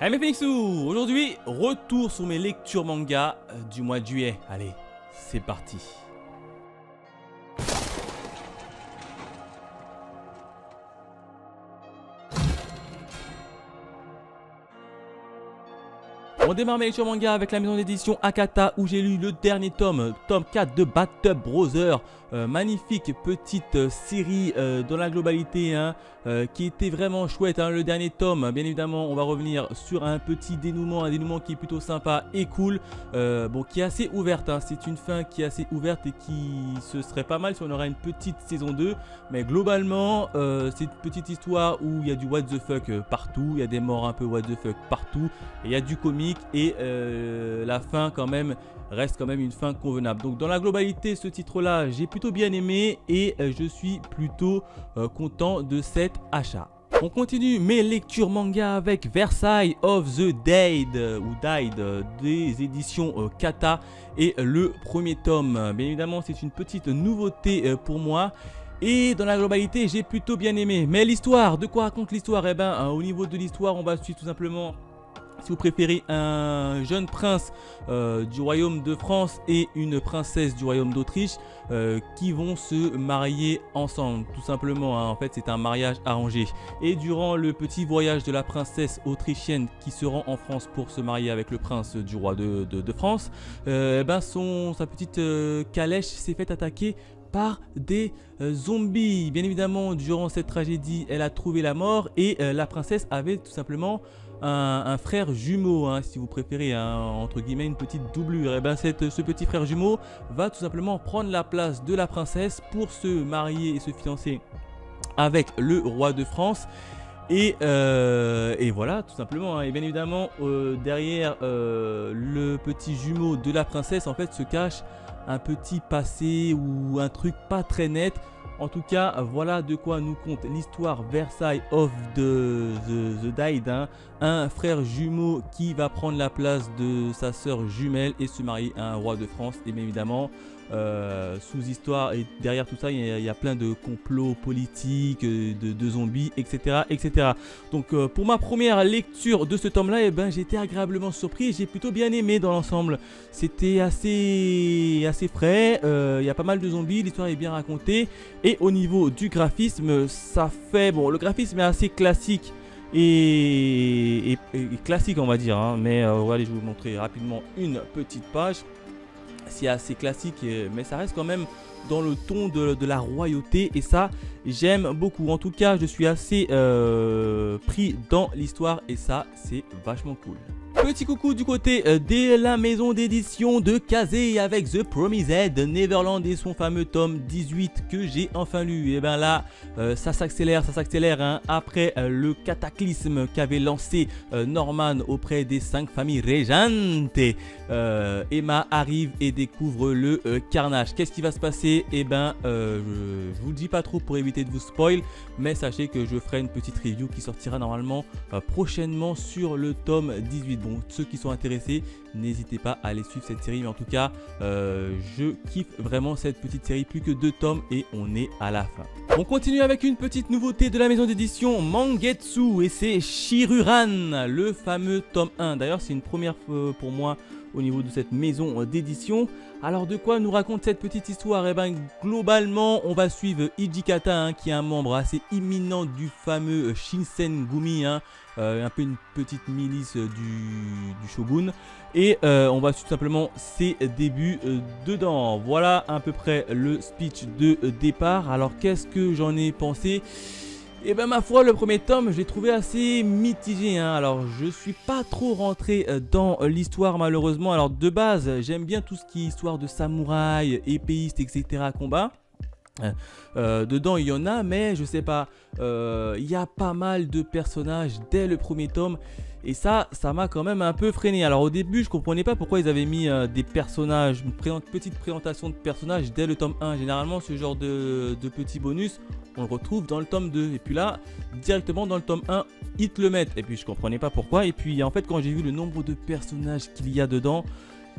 Hey mes Phoenixous, aujourd'hui, retour sur mes lectures manga du mois de juillet. Allez, c'est parti. On démarre mes lectures manga avec la maison d'édition Akata où j'ai lu le dernier tome 4 de Bathtub Brothers. Magnifique petite série dans la globalité qui était vraiment chouette. Le dernier tome, bien évidemment, on va revenir sur un petit dénouement, un dénouement qui est plutôt sympa et cool. Bon, qui est assez ouverte, c'est une fin qui est assez ouverte et qui ce serait pas mal si on aurait une petite saison 2. Mais globalement, c'est une petite histoire où il y a du what the fuck partout, il y a des morts un peu what the fuck partout, et il y a du comique et la fin quand même reste quand même une fin convenable. Donc dans la globalité, ce titre là j'ai plutôt bien aimé et je suis plutôt content de cet achat. On continue mes lectures manga avec Versailles of the Dead ou Died des éditions Kata et le premier tome. Bien évidemment, c'est une petite nouveauté pour moi. Et dans la globalité, j'ai plutôt bien aimé. Mais l'histoire, de quoi raconte l'histoire? Eh ben, au niveau de l'histoire, on va suivre tout simplement, si vous préférez, un jeune prince du royaume de France et une princesse du royaume d'Autriche qui vont se marier ensemble, tout simplement. En fait, c'est un mariage arrangé. Et durant le petit voyage de la princesse autrichienne qui se rend en France pour se marier avec le prince du roi de France, sa petite calèche s'est fait attaquer par des zombies. Bien évidemment, durant cette tragédie, elle a trouvé la mort et la princesse avait tout simplement un frère jumeau, si vous préférez, entre guillemets une petite doublure. Et ce petit frère jumeau va tout simplement prendre la place de la princesse pour se marier et se fiancer avec le roi de France. Et voilà, tout simplement. Et bien évidemment, derrière le petit jumeau de la princesse, en fait, se cache un petit passé ou un truc pas très net. En tout cas, voilà de quoi nous compte l'histoire Versailles of the Died. Un frère jumeau qui va prendre la place de sa sœur jumelle et se marier à un roi de France. Et bien évidemment, sous-histoire, et derrière tout ça, il y a plein de complots politiques, de zombies, etc. etc. Donc pour ma première lecture de ce tome-là, j'ai été agréablement surpris. J'ai plutôt bien aimé dans l'ensemble. C'était assez frais, il y a pas mal de zombies, l'histoire est bien racontée. Et au niveau du graphisme, ça fait... Bon, le graphisme est assez classique et classique, on va dire. Mais allez, je vais vous montrer rapidement une petite page. C'est assez classique, mais ça reste quand même dans le ton de la royauté. Et ça, j'aime beaucoup. En tout cas, je suis assez pris dans l'histoire et ça, c'est vachement cool. Petit coucou du côté de la maison d'édition de Kazé avec The Promised Neverland et son fameux tome 18 que j'ai enfin lu. Et bien là, ça s'accélère, après le cataclysme qu'avait lancé Norman auprès des 5 familles régentes. Emma arrive et découvre le carnage. Qu'est-ce qui va se passer? Je vous le dis pas trop pour éviter de vous spoil, mais sachez que je ferai une petite review qui sortira normalement prochainement sur le tome 18. Bon, ceux qui sont intéressés, n'hésitez pas à aller suivre cette série. Mais en tout cas, je kiffe vraiment cette petite série. Plus que 2 tomes et on est à la fin. On continue avec une petite nouveauté de la maison d'édition Mangetsu et c'est Shiruran, le fameux tome 1. D'ailleurs, c'est une première pour moi au niveau de cette maison d'édition. Alors de quoi nous raconte cette petite histoire? Globalement, on va suivre Hijikata, qui est un membre assez imminent du fameux Shinsengumi, un peu une petite milice du shogun. Et on va tout simplement ses débuts dedans. Voilà à peu près le speech de départ. Alors qu'est-ce que j'en ai pensé? Et ma foi, le premier tome, je l'ai trouvé assez mitigé. Alors, je suis pas trop rentré dans l'histoire, malheureusement. Alors, de base, j'aime bien tout ce qui est histoire de samouraï, épéiste, etc. combat. Dedans, il y en a, mais je sais pas. Il y a pas mal de personnages dès le premier tome. Et ça m'a quand même un peu freiné. Alors au début, je comprenais pas pourquoi ils avaient mis des personnages, une petite présentation de personnages dès le tome 1. Généralement, ce genre de petits bonus, on le retrouve dans le tome 2. Et puis là, directement dans le tome 1, ils te le mettent. Et puis je comprenais pas pourquoi. Et puis en fait, quand j'ai vu le nombre de personnages qu'il y a dedans,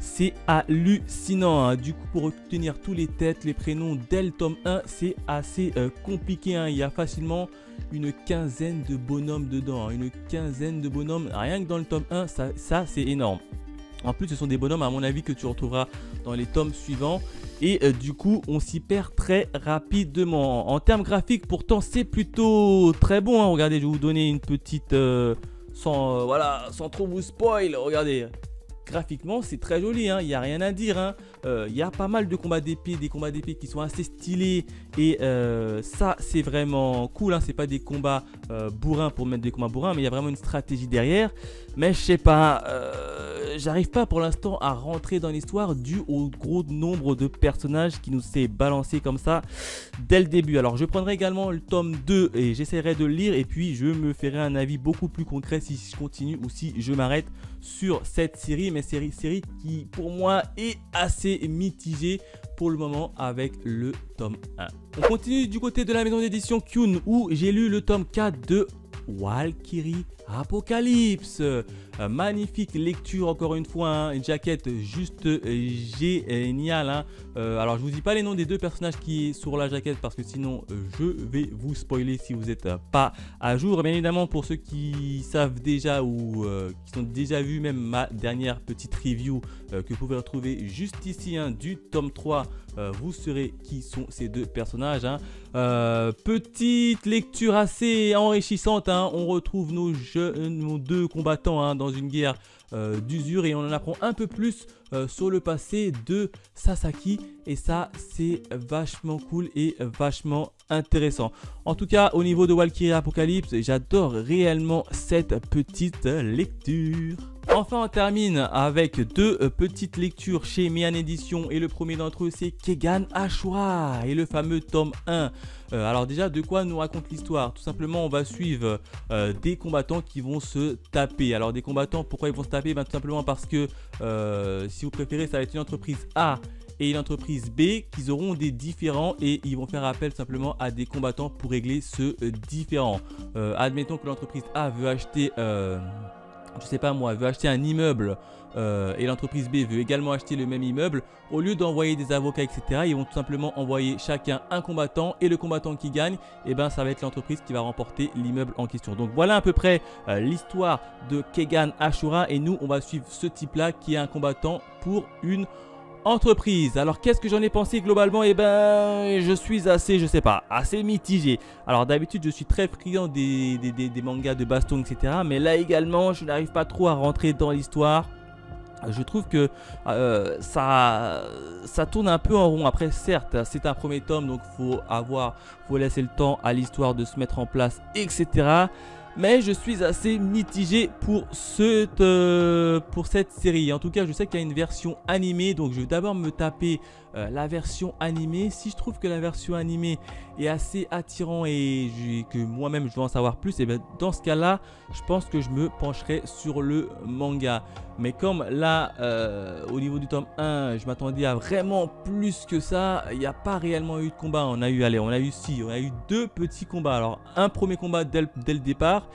c'est hallucinant, hein. Du coup, pour retenir tous les têtes, les prénoms dès le tome 1, c'est assez compliqué, hein. Il y a facilement une quinzaine de bonhommes dedans, hein. Une quinzaine de bonhommes, rien que dans le tome 1, ça c'est énorme. En plus, ce sont des bonhommes, à mon avis, que tu retrouveras dans les tomes suivants. Et du coup, on s'y perd très rapidement. En termes graphiques, pourtant, c'est plutôt très bon, hein. Regardez, je vais vous donner une petite... sans trop vous spoil, regardez. Graphiquement, c'est très joli, hein. Il n'y a rien à dire, hein. Il y a pas mal de combats d'épée, des combats d'épée qui sont assez stylés. Et ça, c'est vraiment cool, hein. C'est pas des combats bourrins pour mettre des combats bourrins, mais il y a vraiment une stratégie derrière. Mais je sais pas, j'arrive pas pour l'instant à rentrer dans l'histoire dû au gros nombre de personnages qui nous s'est balancé comme ça dès le début. Alors je prendrai également le tome 2 et j'essaierai de le lire et puis je me ferai un avis beaucoup plus concret si je continue ou si je m'arrête sur cette série. Mais série qui pour moi est assez mitigée pour le moment avec le tome 1. On continue du côté de la maison d'édition Kyun où j'ai lu le tome 4 de Valkyrie Apocalypse. Magnifique lecture encore une fois, hein. Une jaquette juste géniale, hein. Alors je vous dis pas les noms des deux personnages qui sont sur la jaquette parce que sinon je vais vous spoiler si vous n'êtes pas à jour. Bien évidemment, pour ceux qui savent déjà ou qui ont déjà vu même ma dernière petite review que vous pouvez retrouver juste ici, hein, du tome 3, vous saurez qui sont ces deux personnages, hein. Petite lecture assez enrichissante, hein. On retrouve nos deux combattants, hein, dans une guerre d'usure et on en apprend un peu plus sur le passé de Sasaki et ça c'est vachement cool et vachement intéressant. En tout cas, au niveau de Valkyrie Apocalypse, j'adore réellement cette petite lecture. Enfin, on termine avec deux petites lectures chez Mian Edition et le premier d'entre eux c'est Kegan Ashura et le fameux tome 1. Alors déjà, de quoi nous raconte l'histoire? Tout simplement, on va suivre des combattants qui vont se taper. Alors des combattants, pourquoi ils vont se taper? Ben, tout simplement parce que si vous préférez, ça va être une entreprise A et une entreprise B qui auront des différends et ils vont faire appel simplement à des combattants pour régler ce différend. Admettons que l'entreprise A veut acheter... je sais pas moi, veut acheter un immeuble et l'entreprise B veut également acheter le même immeuble, au lieu d'envoyer des avocats, etc., ils vont tout simplement envoyer chacun un combattant et le combattant qui gagne, et ben ça va être l'entreprise qui va remporter l'immeuble en question. Donc voilà à peu près l'histoire de Kegan Ashura et nous on va suivre ce type là qui est un combattant pour une entreprise. Alors qu'est-ce que j'en ai pensé globalement? Eh ben je suis assez, je sais pas, assez mitigé. Alors d'habitude je suis très friand des mangas de baston, etc. Mais là également je n'arrive pas trop à rentrer dans l'histoire. Je trouve que ça tourne un peu en rond. Après certes c'est un premier tome donc faut laisser le temps à l'histoire de se mettre en place, etc. Mais je suis assez mitigé pour cette série. En tout cas, je sais qu'il y a une version animée. Donc, je vais d'abord me taper la version animée. Si je trouve que la version animée est assez attirant et que moi-même je veux en savoir plus, et bien dans ce cas-là, je pense que je me pencherai sur le manga. Mais comme là, au niveau du tome 1, je m'attendais à vraiment plus que ça. Il n'y a pas réellement eu de combat. On a eu deux petits combats. Alors, un premier combat dès le départ.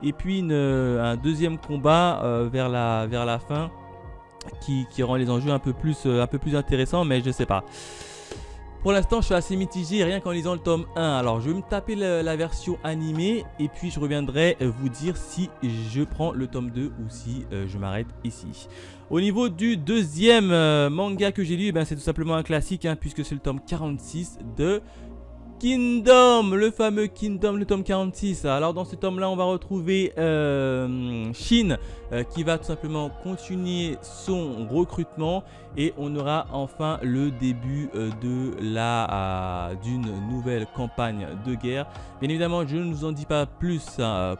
Et puis un deuxième combat vers la fin qui rend les enjeux un peu plus intéressants, mais je sais pas. Pour l'instant je suis assez mitigé rien qu'en lisant le tome 1. Alors je vais me taper la version animée et puis je reviendrai vous dire si je prends le tome 2 ou si je m'arrête ici. Au niveau du deuxième manga que j'ai lu, ben, c'est tout simplement un classique, hein, puisque c'est le tome 46 de Kingdom, le fameux Kingdom, le tome 46. Alors dans ce tome là on va retrouver Shin qui va tout simplement continuer son recrutement et on aura enfin le début d'une nouvelle campagne de guerre. Bien évidemment je ne vous en dis pas plus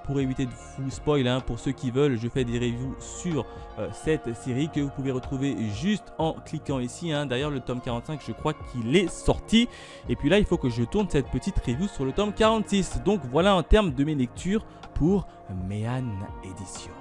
pour éviter de vous spoil, hein. Pour ceux qui veulent, je fais des reviews sur cette série que vous pouvez retrouver juste en cliquant ici, hein. D'ailleurs le tome 45 je crois qu'il est sorti et puis là il faut que je tourne cette petite review sur le tome 46. Donc voilà en termes de mes lectures pour Mian Edition.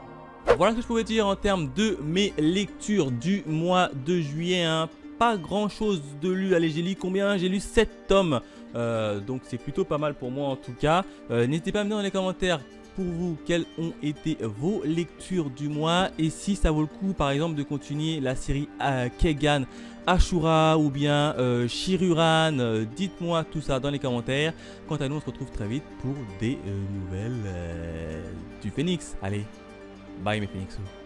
Voilà ce que je pouvais dire en termes de mes lectures du mois de juillet, hein. Pas grand chose de lu. Allez, j'ai lu combien? J'ai lu 7 tomes. Donc c'est plutôt pas mal pour moi en tout cas. N'hésitez pas à me dire dans les commentaires pour vous, quelles ont été vos lectures du mois et si ça vaut le coup par exemple de continuer la série Kegan, Ashura ou bien Shiruran. Dites-moi tout ça dans les commentaires. Quant à nous, on se retrouve très vite pour des nouvelles du Phoenix. Allez, bye mes Phoenixos.